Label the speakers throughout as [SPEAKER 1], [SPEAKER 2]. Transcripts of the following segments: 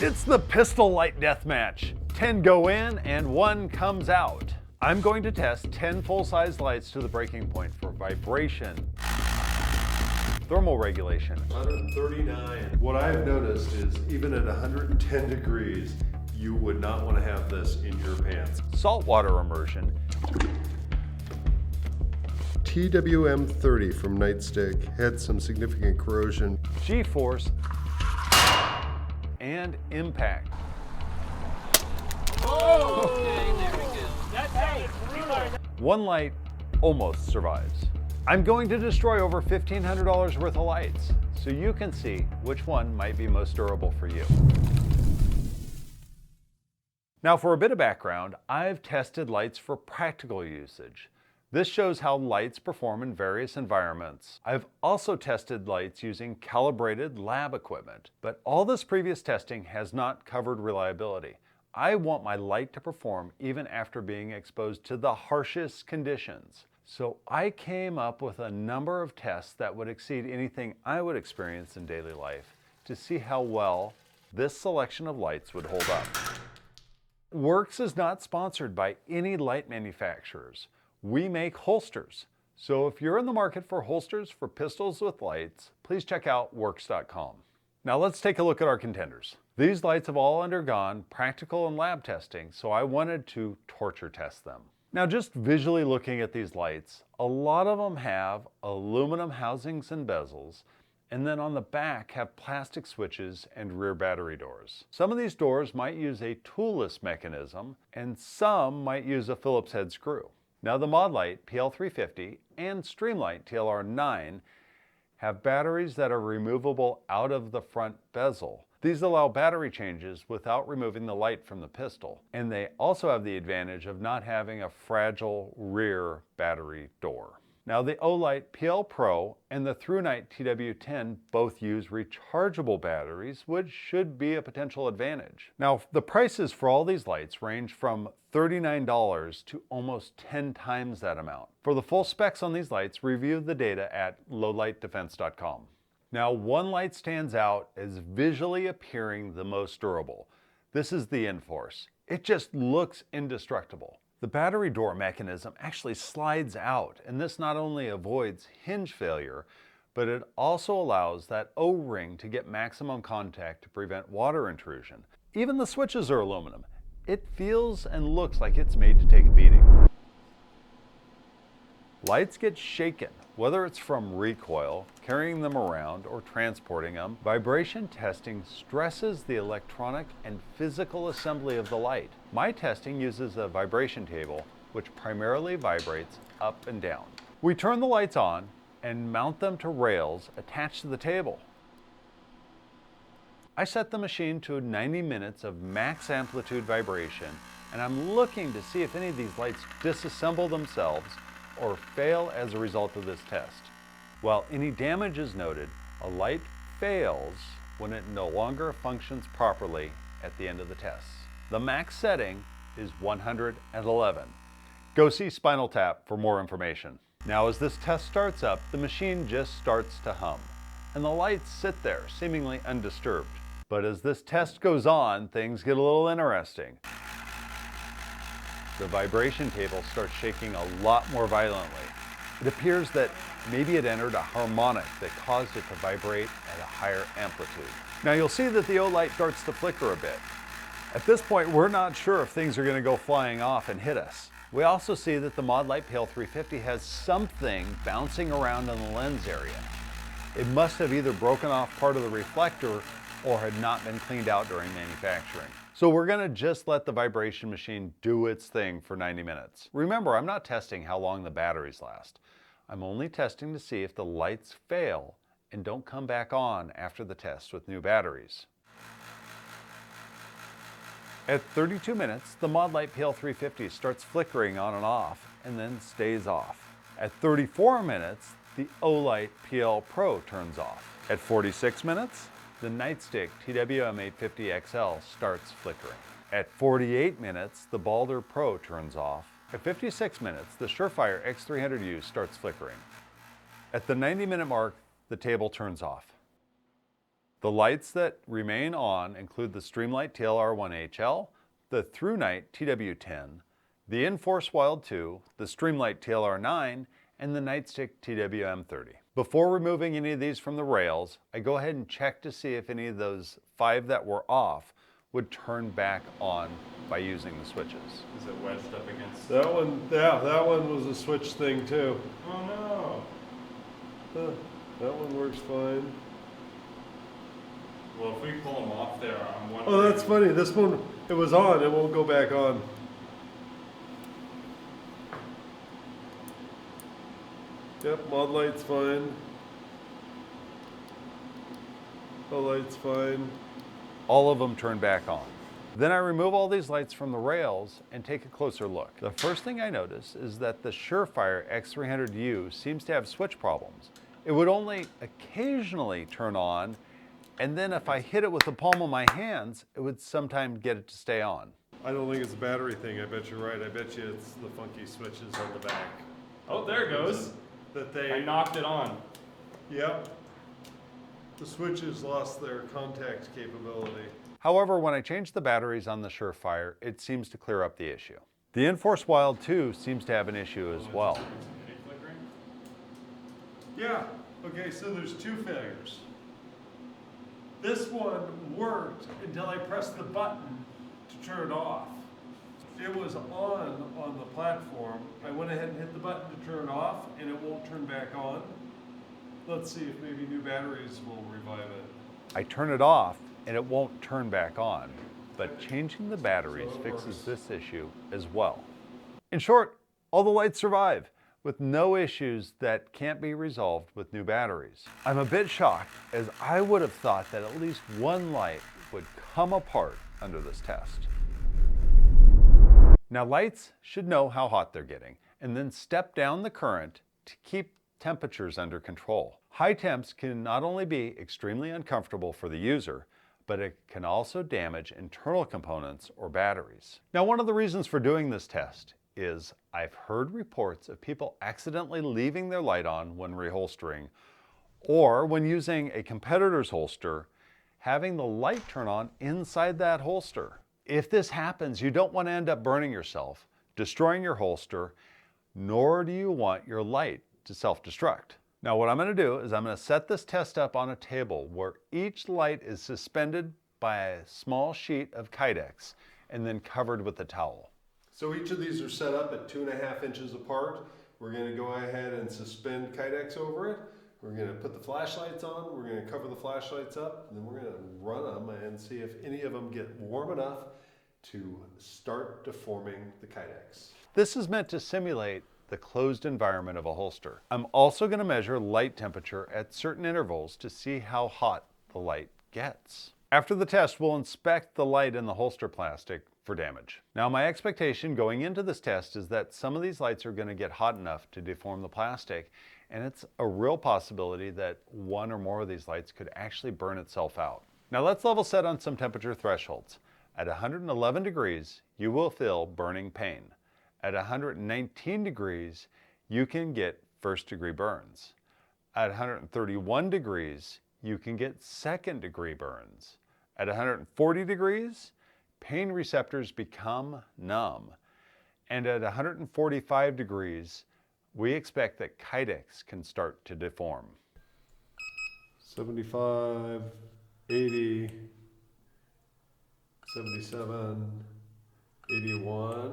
[SPEAKER 1] It's the pistol light deathmatch. 10 go in and 1 comes out. I'm going to test 10 full-size lights to the breaking point for vibration, thermal regulation.
[SPEAKER 2] 139. What I've noticed is even at 110 degrees, you would not want to have this in your pants.
[SPEAKER 1] Saltwater immersion.
[SPEAKER 2] TWM30 from Nightstick had some significant corrosion.
[SPEAKER 1] G-force, and impact.
[SPEAKER 3] Oh! Okay, there we go. That's how it's brutal.
[SPEAKER 1] One light almost survives. I'm going to destroy over $1,500 worth of lights, so you can see which one might be most durable for you. Now for a bit of background, I've tested lights for practical usage. This shows how lights perform in various environments. I've also tested lights using calibrated lab equipment, but all this previous testing has not covered reliability. I want my light to perform even after being exposed to the harshest conditions. So I came up with a number of tests that would exceed anything I would experience in daily life to see how well this selection of lights would hold up. Works is not sponsored by any light manufacturers. We make holsters. So if you're in the market for holsters for pistols with lights, please check out works.com. Now let's take a look at our contenders. These lights have all undergone practical and lab testing, so I wanted to torture test them. Now just visually looking at these lights, a lot of them have aluminum housings and bezels, and then on the back have plastic switches and rear battery doors. Some of these doors might use a toolless mechanism, and some might use a Phillips head screw. Now the Mod Light PL350 and Streamlight TLR9 have batteries that are removable out of the front bezel. These allow battery changes without removing the light from the pistol, and they also have the advantage of not having a fragile rear battery door. Now the Olight PL Pro and the ThruNite TW10 both use rechargeable batteries, which should be a potential advantage. Now the prices for all these lights range from $39 to almost 10 times that amount. For the full specs on these lights, review the data at lowlightdefense.com. Now one light stands out as visually appearing the most durable. This is the Enforce. It just looks indestructible. The battery door mechanism actually slides out, and this not only avoids hinge failure, but it also allows that O-ring to get maximum contact to prevent water intrusion. Even the switches are aluminum. It feels and looks like it's made to take a beating. Lights get shaken, whether it's from recoil, carrying them around, or transporting them. Vibration testing stresses the electronic and physical assembly of the light. My testing uses a vibration table, which primarily vibrates up and down. We turn the lights on and mount them to rails attached to the table. I set the machine to 90 minutes of max amplitude vibration, and I'm looking to see if any of these lights disassemble themselves or fail as a result of this test. While any damage is noted, a light fails when it no longer functions properly at the end of the test. The max setting is 111. Go see Spinal Tap for more information. Now as this test starts up, the machine just starts to hum, and the lights sit there seemingly undisturbed. But as this test goes on, things get a little interesting. The vibration table starts shaking a lot more violently. It appears that maybe it entered a harmonic that caused it to vibrate at a higher amplitude. Now you'll see that the O-light starts to flicker a bit. At this point, we're not sure if things are going to go flying off and hit us. We also see that the Mod Light PL350 has something bouncing around in the lens area. It must have either broken off part of the reflector or had not been cleaned out during manufacturing. So we're going to just let the vibration machine do its thing for 90 minutes. Remember, I'm not testing how long the batteries last. I'm only testing to see if the lights fail and don't come back on after the test with new batteries. At 32 minutes, the Mod Light PL350 starts flickering on and off and then stays off. At 34 minutes, the Olight PL Pro turns off. At 46 minutes, the Nightstick TWM850XL starts flickering. At 48 minutes, the Balder Pro turns off. At 56 minutes, the Surefire X300U starts flickering. At the 90-minute mark, the table turns off. The lights that remain on include the Streamlight TLR1HL, the ThruNight TW10, the Enforce Wild 2, the Streamlight TLR9, and the Nightstick TWM30. Before removing any of these from the rails, I go ahead and check to see if any of those 5 that were off would turn back on by using the switches.
[SPEAKER 4] Is it wedged up against?
[SPEAKER 2] That one, yeah, that one was a switch thing too.
[SPEAKER 4] Oh no.
[SPEAKER 2] Huh, that one works fine.
[SPEAKER 4] Well, if we pull them off there, I'm wondering.
[SPEAKER 2] Oh, that's funny. This one, it was on. It won't go back on. Yep, mod light's fine. The light's fine.
[SPEAKER 1] All of them turn back on. Then I remove all these lights from the rails and take a closer look. The first thing I notice is that the Surefire X300U seems to have switch problems. It would only occasionally turn on, and then if I hit it with the palm of my hands, it would sometimes get it to stay on.
[SPEAKER 2] I don't think it's a battery thing. I bet you're right. I bet you it's the funky switches on the back.
[SPEAKER 4] Oh, there it goes.
[SPEAKER 2] That they.
[SPEAKER 4] I knocked it on.
[SPEAKER 2] Yep. The switches lost their contact capability.
[SPEAKER 1] However, when I change the batteries on the Surefire, it seems to clear up the issue. The Enforce Wild 2 seems to have an issue as well.
[SPEAKER 2] Yeah. Okay, so there's 2 failures. This one worked until I pressed the button to turn it off. It was on the platform. I went ahead and hit the button to turn it off, and it won't turn back on. Let's see if maybe new batteries will revive it.
[SPEAKER 1] I turn it off and it won't turn back on, but changing the batteries fixes this issue as well. In short, all the lights survive, with no issues that can't be resolved with new batteries. I'm a bit shocked, as I would have thought that at least one light would come apart under this test. Now, lights should know how hot they're getting and then step down the current to keep temperatures under control. High temps can not only be extremely uncomfortable for the user, but it can also damage internal components or batteries. Now, one of the reasons for doing this test is I've heard reports of people accidentally leaving their light on when reholstering, or when using a competitor's holster, having the light turn on inside that holster. If this happens, you don't want to end up burning yourself, destroying your holster, nor do you want your light to self-destruct. Now, what I'm going to do is I'm going to set this test up on a table where each light is suspended by a small sheet of Kydex and then covered with a towel.
[SPEAKER 2] So each of these are set up at 2.5 inches apart. We're going to go ahead and suspend Kydex over it. We're going to put the flashlights on. We're going to cover the flashlights up, and then we're going to run them and see if any of them get warm enough to start deforming the Kydex.
[SPEAKER 1] This is meant to simulate the closed environment of a holster. I'm also going to measure light temperature at certain intervals to see how hot the light gets. After the test, we'll inspect the light in the holster plastic for damage. Now, my expectation going into this test is that some of these lights are going to get hot enough to deform the plastic, and it's a real possibility that one or more of these lights could actually burn itself out. Now, let's level set on some temperature thresholds. At 111 degrees, you will feel burning pain. At 119 degrees, you can get first-degree burns. At 131 degrees, you can get second-degree burns. At 140 degrees, pain receptors become numb. And at 145 degrees, we expect that Kydex can start to deform.
[SPEAKER 2] 75, 80, 77, 81,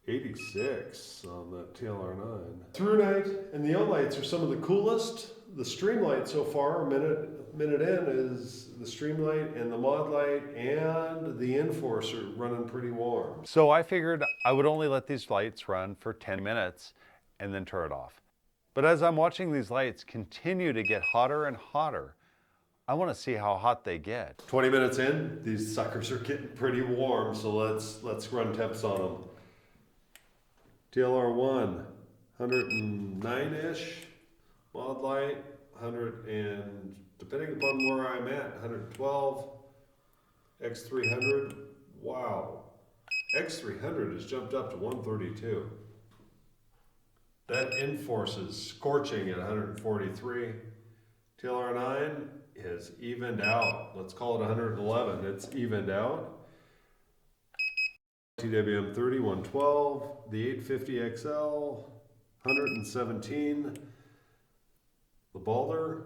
[SPEAKER 2] 86 on the TLR9. ThruNight and the O-lights are some of the coolest. The Streamlight so far, a minute in, is the Streamlight and the Mod Light and the Enforce are running pretty warm.
[SPEAKER 1] So I figured I would only let these lights run for 10 minutes and then turn it off. But as I'm watching these lights continue to get hotter and hotter, I want to see how hot they get.
[SPEAKER 2] 20 minutes in, these suckers are getting pretty warm, so let's run temps on them. TLR1, 109-ish. Mod Light, 100 and, depending upon where I'm at, 112. X300, wow. X300 has jumped up to 132. That Enforce is scorching at 143. TLR9, is evened out. Let's call it 111. It's evened out. TWM 30, 112, the 850 XL, 117, the Balder,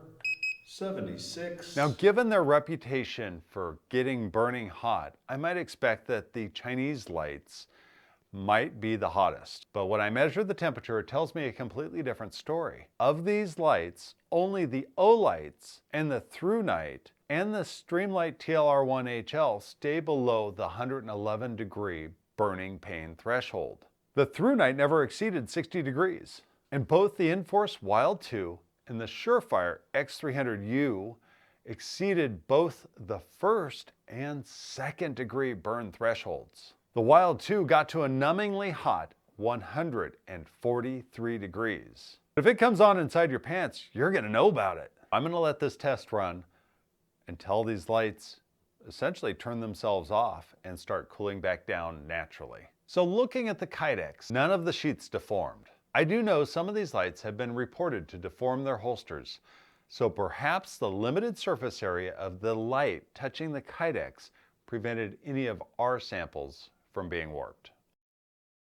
[SPEAKER 2] 76.
[SPEAKER 1] Now, given their reputation for getting burning hot, I might expect that the Chinese lights might be the hottest. But when I measure the temperature, it tells me a completely different story. Of these lights, only the O lights and the through night and the Streamlight TLR1HL stay below the 111 degree burning pain threshold. The through night never exceeded 60 degrees. And both the Inforce Wild 2 and the Surefire X300U exceeded both the first and second degree burn thresholds. The Wild 2 got to a numbingly hot 143 degrees. If it comes on inside your pants, you're gonna know about it. I'm gonna let this test run until these lights essentially turn themselves off and start cooling back down naturally. So looking at the Kydex, none of the sheets deformed. I do know some of these lights have been reported to deform their holsters, so perhaps the limited surface area of the light touching the Kydex prevented any of our samples from being warped.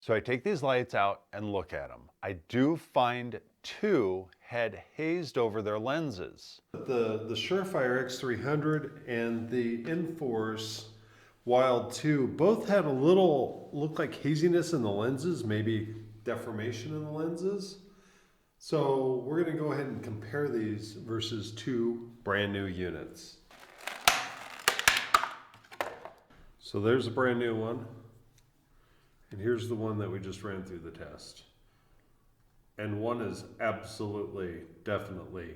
[SPEAKER 1] So I take these lights out and look at them. I do find two had hazed over their lenses.
[SPEAKER 2] The Surefire X300 and the Inforce Wild 2 both had a little, looked like haziness in the lenses, maybe deformation in the lenses. So we're gonna go ahead and compare these versus two brand new units. So there's a brand new one. And here's the one that we just ran through the test. And one is absolutely, definitely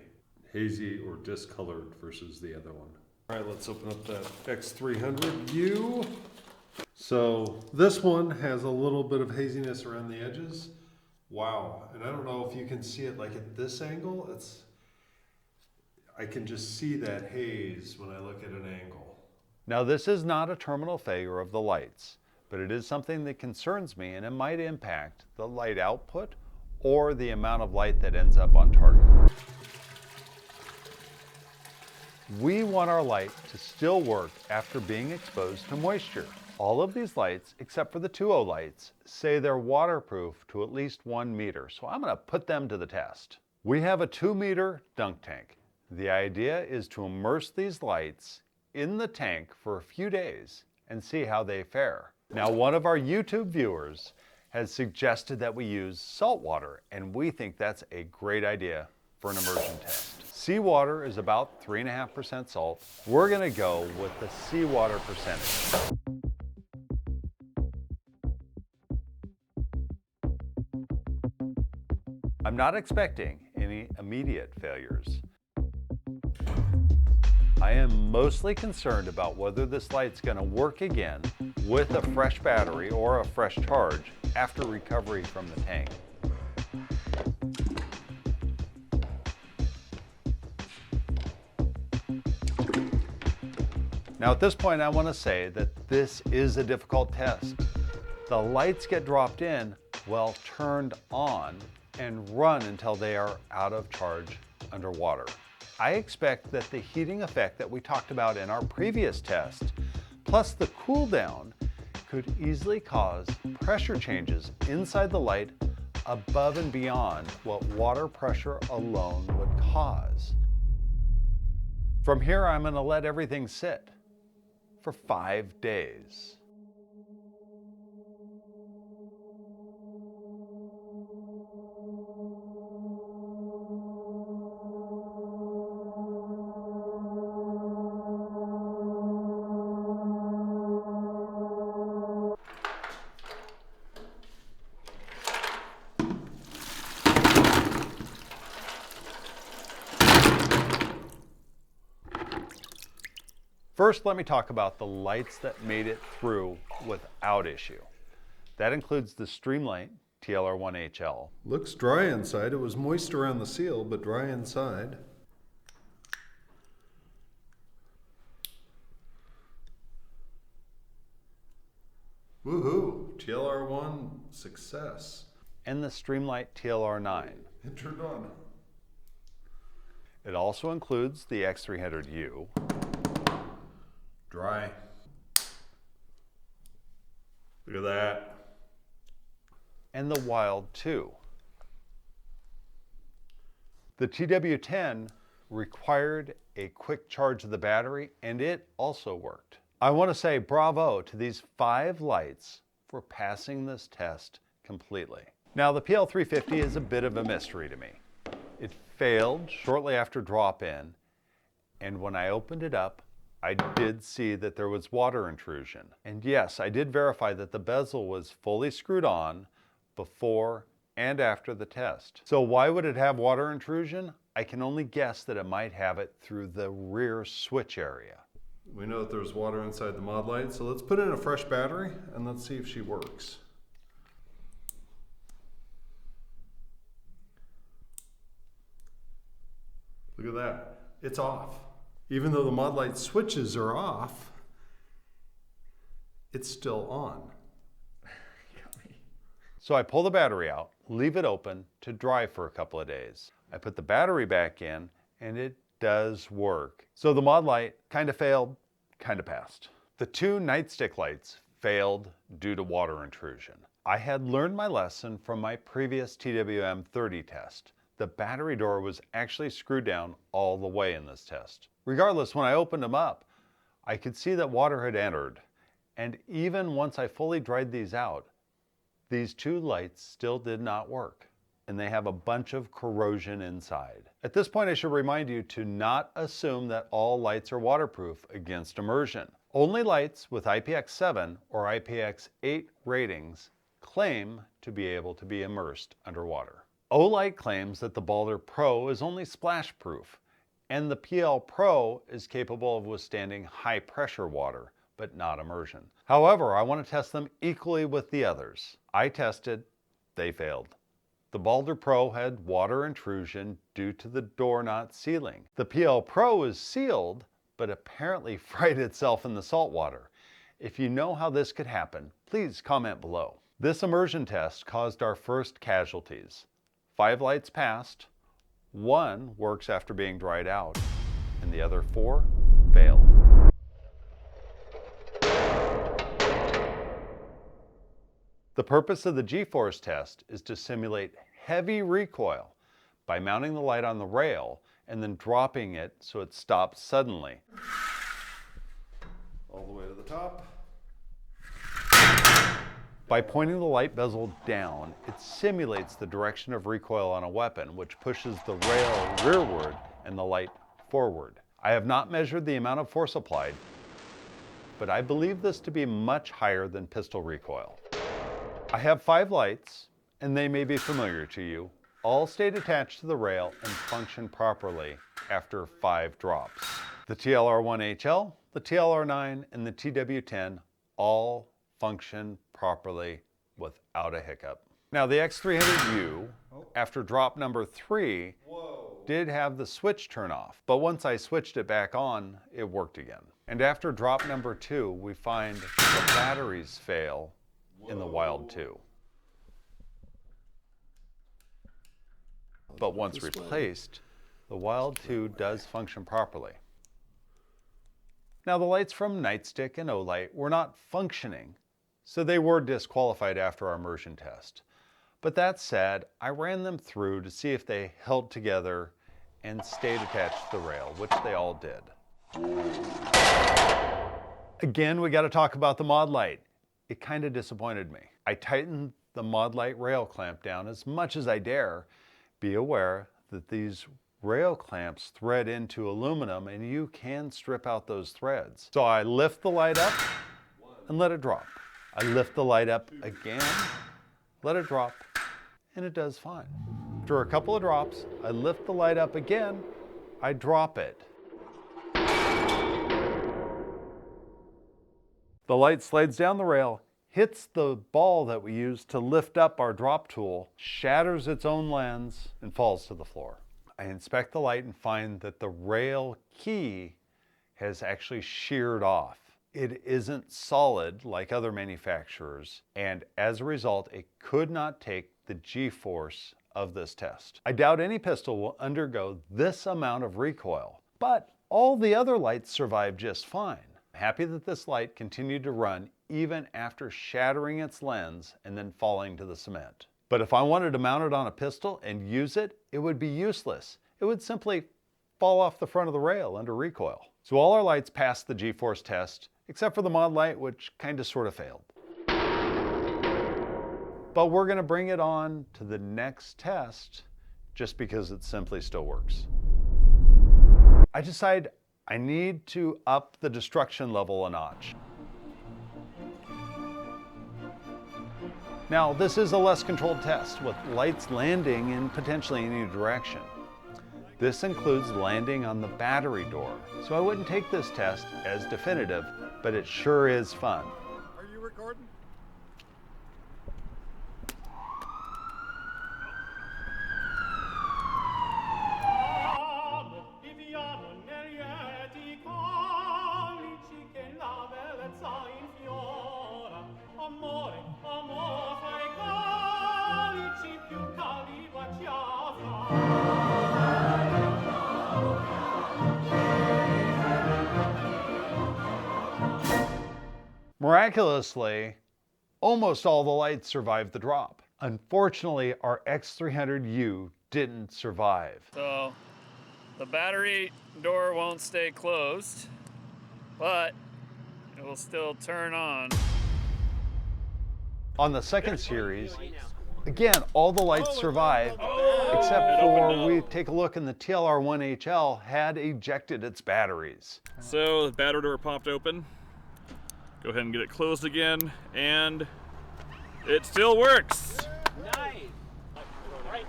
[SPEAKER 2] hazy or discolored versus the other one. All right, let's open up that X300U. So this one has a little bit of haziness around the edges. Wow, and I don't know if you can see it like at this angle. I can just see that haze when I look at an angle.
[SPEAKER 1] Now this is not a terminal failure of the lights, but it is something that concerns me, and it might impact the light output or the amount of light that ends up on target. We want our light to still work after being exposed to moisture. All of these lights, except for the 2O lights, say they're waterproof to at least 1 meter, so I'm gonna put them to the test. We have a 2-meter dunk tank. The idea is to immerse these lights in the tank for a few days and see how they fare. Now, one of our YouTube viewers has suggested that we use salt water, and we think that's a great idea for an immersion test. Seawater is about 3.5% salt. We're gonna go with the seawater percentage. I'm not expecting any immediate failures. I am mostly concerned about whether this light's gonna work again with a fresh battery or a fresh charge after recovery from the tank. Now at this point I want to say that this is a difficult test. The lights get dropped in while turned on and run until they are out of charge underwater. I expect that the heating effect that we talked about in our previous test, plus the cool down, could easily cause pressure changes inside the light above and beyond what water pressure alone would cause. From here, I'm going to let everything sit for 5 days. First, let me talk about the lights that made it through without issue. That includes the Streamlight TLR1HL.
[SPEAKER 2] Looks dry inside. It was moist around the seal, but dry inside. Woohoo! TLR1 success.
[SPEAKER 1] And the Streamlight TLR9.
[SPEAKER 2] It turned on.
[SPEAKER 1] It also includes the X300U.
[SPEAKER 2] Dry. Look at that.
[SPEAKER 1] And the Wild 2. The TW10 required a quick charge of the battery, and it also worked. I want to say bravo to these 5 lights for passing this test completely. Now, the PL350 is a bit of a mystery to me. It failed shortly after drop-in, and when I opened it up, I did see that there was water intrusion. And yes, I did verify that the bezel was fully screwed on before and after the test. So why would it have water intrusion? I can only guess that it might have it through the rear switch area.
[SPEAKER 2] We know that there's water inside the mod light, so let's put in a fresh battery and let's see if she works. Look at that, it's off. Even though the mod light switches are off, it's still on.
[SPEAKER 1] So I pull the battery out, leave it open to dry for a couple of days. I put the battery back in and it does work. So the mod light kind of failed, kind of passed. The 2 nightstick lights failed due to water intrusion. I had learned my lesson from my previous TWM30 test. The battery door was actually screwed down all the way in this test. Regardless, when I opened them up, I could see that water had entered. And even once I fully dried these out, these 2 lights still did not work, and they have a bunch of corrosion inside. At this point, I should remind you to not assume that all lights are waterproof against immersion. Only lights with IPX7 or IPX8 ratings claim to be able to be immersed underwater. Olight claims that the Balder Pro is only splash proof, and the PL Pro is capable of withstanding high pressure water, but not immersion. However, I want to test them equally with the others. I tested, they failed. The Balder Pro had water intrusion due to the door not sealing. The PL Pro is sealed, but apparently fried itself in the salt water. If you know how this could happen, please comment below. This immersion test caused our first casualties. 5 lights passed, 1 works after being dried out, and the other 4 failed. The purpose of the G-force test is to simulate heavy recoil by mounting the light on the rail and then dropping it so it stops suddenly.
[SPEAKER 2] All the way to the top.
[SPEAKER 1] By pointing the light bezel down, it simulates the direction of recoil on a weapon, which pushes the rail rearward and the light forward. I have not measured the amount of force applied, but I believe this to be much higher than pistol recoil. I have 5 lights, and they may be familiar to you. All stayed attached to the rail and function properly after 5 drops. The TLR1HL, the TLR9, and the TW10 all function properly without a hiccup. Now the X300U, after drop number 3, did have the switch turn off, but once I switched it back on, it worked again. And after drop number 2, we find the batteries fail in the Wild 2. But once replaced, the Wild 2 does function properly. Now the lights from Nightstick and Olight were not functioning, so they were disqualified after our immersion test. But that said, I ran them through to see if they held together and stayed attached to the rail, which they all did. Again, we got to talk about the mod light. It kind of disappointed me. I tightened the mod light rail clamp down as much as I dare. Be aware that these rail clamps thread into aluminum and you can strip out those threads. So I lift the light up and let it drop. I lift the light up again, let it drop, and it does fine. After a couple of drops, I lift the light up again, I drop it. The light slides down the rail, hits the ball that we use to lift up our drop tool, shatters its own lens, and falls to the floor. I inspect the light and find that the rail key has actually sheared off. It isn't solid like other manufacturers, and as a result, it could not take the G-force of this test. I doubt any pistol will undergo this amount of recoil, but all the other lights survived just fine. I'm happy that this light continued to run even after shattering its lens and then falling to the cement. But if I wanted to mount it on a pistol and use it, it would be useless. It would simply fall off the front of the rail under recoil. So all our lights passed the G-force test, except for the mod light, which kind of sort of failed. But we're going to bring it on to the next test just because it simply still works. I decide I need to up the destruction level a notch. Now, this is a less controlled test with lights landing in potentially any direction. This includes landing on the battery door, so I wouldn't take this test as definitive, but it sure is fun.
[SPEAKER 2] Are you recording?
[SPEAKER 1] Miraculously, almost all the lights survived the drop. Unfortunately, our X300U didn't survive.
[SPEAKER 3] So the battery door won't stay closed, but it will still turn on.
[SPEAKER 1] On the second series, again, all the lights survived, except for we take a look and the TLR1HL had ejected its batteries.
[SPEAKER 5] So the battery door popped open. Go ahead and get it closed again, and it still works.
[SPEAKER 3] Nice. Right,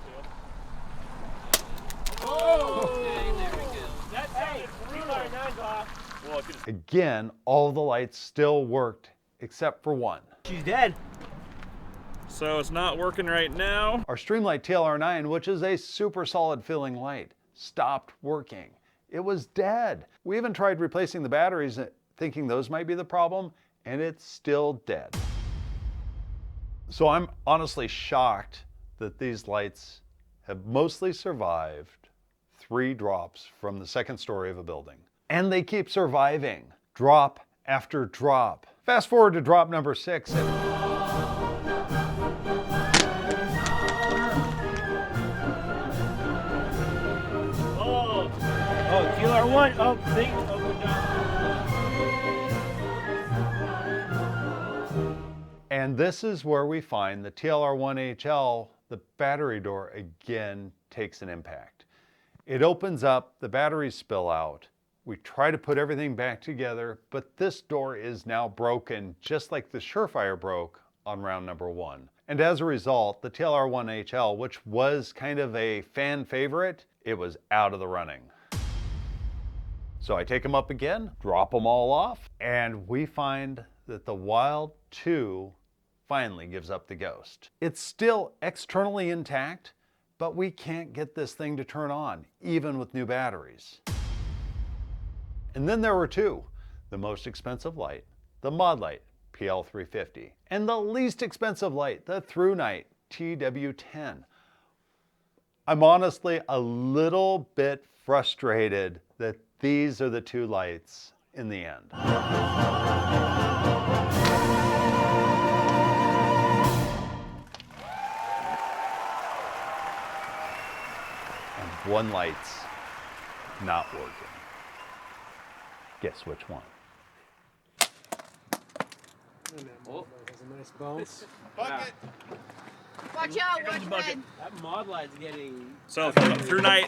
[SPEAKER 3] okay, there we go. That's hey, 3x9's off.
[SPEAKER 5] Well, I could just...
[SPEAKER 1] Again, all the lights still worked, except for one.
[SPEAKER 3] She's dead.
[SPEAKER 5] So it's not working right now.
[SPEAKER 1] Our Streamlight TLR9, which is a super solid filling light, stopped working. It was dead. We even tried replacing the batteries thinking those might be the problem, and it's still dead. So I'm honestly shocked that these lights have mostly survived 3 drops from the second story of a building. And they keep surviving, drop after drop. Fast forward to drop number 6.
[SPEAKER 3] Oh, TLR1. Oh, thing opened up.
[SPEAKER 1] And this is where we find the TLR1HL, the battery door again takes an impact. It opens up, the batteries spill out. We try to put everything back together, but this door is now broken, just like the Surefire broke on round number 1. And as a result, the TLR1HL, which was kind of a fan favorite, it was out of the running. So I take them up again, drop them all off, and we find that the Wild 2 finally gives up the ghost. It's still externally intact, but we can't get this thing to turn on, even with new batteries. And then there were 2. The most expensive light, the mod light, PL350, and the least expensive light, the through night, TW10. I'm honestly a little bit frustrated that these are the 2 lights in the end. And one light's not working. Guess which one?
[SPEAKER 6] Oh, there's a nice bounce.
[SPEAKER 2] Bucket!
[SPEAKER 7] Watch out, watch red.
[SPEAKER 6] That mod light's getting
[SPEAKER 5] So the through night,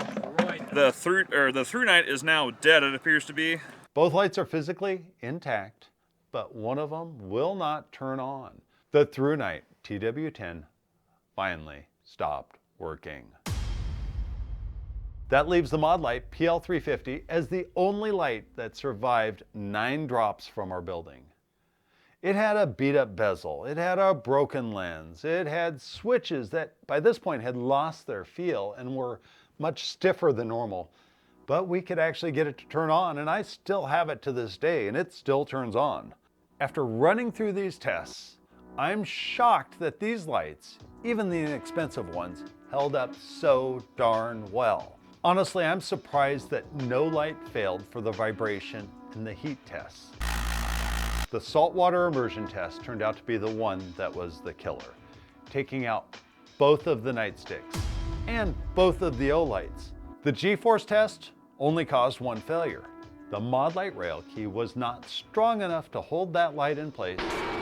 [SPEAKER 6] destroyed.
[SPEAKER 5] the through night is now dead. It appears to be.
[SPEAKER 1] Both lights are physically intact, but one of them will not turn on. The through night TW10 finally stopped working. That leaves the mod light PL350 as the only light that survived 9 drops from our building. It had a beat up bezel, it had a broken lens, it had switches that by this point had lost their feel and were much stiffer than normal. But we could actually get it to turn on, and I still have it to this day, and it still turns on. After running through these tests, I'm shocked that these lights, even the inexpensive ones, held up so darn well. Honestly, I'm surprised that no light failed for the vibration and the heat tests. The saltwater immersion test turned out to be the one that was the killer, taking out both of the nightsticks and both of the O-lights. The G-force test only caused one failure. The mod light rail key was not strong enough to hold that light in place,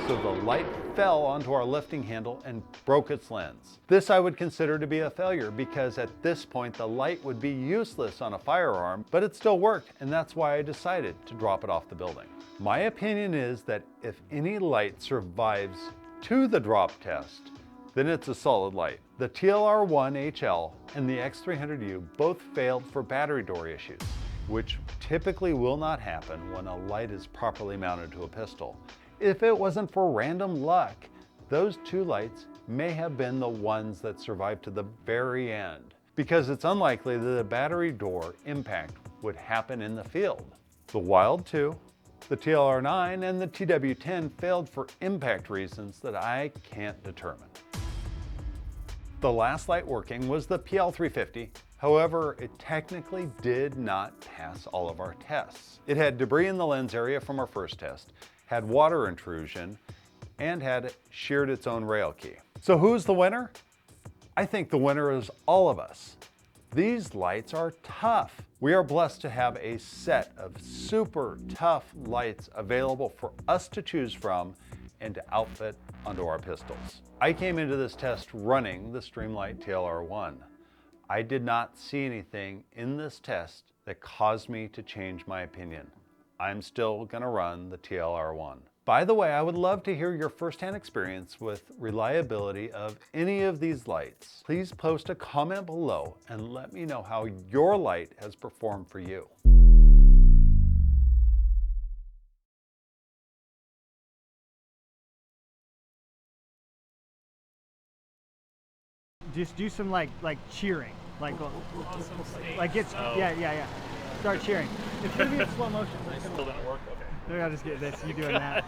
[SPEAKER 1] so the light fell onto our lifting handle and broke its lens. This I would consider to be a failure because at this point the light would be useless on a firearm, but it still worked, and that's why I decided to drop it off the building. My opinion is that if any light survives to the drop test, then it's a solid light. The TLR-1HL and the X300U both failed for battery door issues, which typically will not happen when a light is properly mounted to a pistol. If it wasn't for random luck, those two lights may have been the ones that survived to the very end, because it's unlikely that a battery door impact would happen in the field. The Wild 2, the TLR-9, and the TW-10 failed for impact reasons that I can't determine. The last light working was the PL350. However, it technically did not pass all of our tests. It had debris in the lens area from our first test, had water intrusion, and had sheared its own rail key. So who's the winner? I think the winner is all of us. These lights are tough. We are blessed to have a set of super tough lights available for us to choose from and to outfit onto our pistols. I came into this test running the Streamlight TLR-1. I did not see anything in this test that caused me to change my opinion. I'm still gonna run the TLR-1. By the way, I would love to hear your firsthand experience with reliability of any of these lights. Please post a comment below and let me know how your light has performed for you.
[SPEAKER 8] Just do some like cheering, like it's yeah. Start cheering. It's gonna be in slow motion.
[SPEAKER 5] Still didn't work? Okay.
[SPEAKER 8] Maybe I'll just get this. You doing that?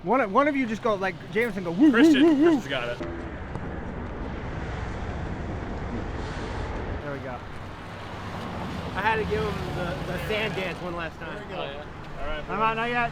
[SPEAKER 8] one of you just go like Jameson. Go woo
[SPEAKER 5] Christian,
[SPEAKER 8] woo woo woo.
[SPEAKER 5] Christian's got it.
[SPEAKER 8] There we go.
[SPEAKER 6] I had to give him the sand dance one last time.
[SPEAKER 5] Oh, yeah. All right.
[SPEAKER 8] I'm out, not yet.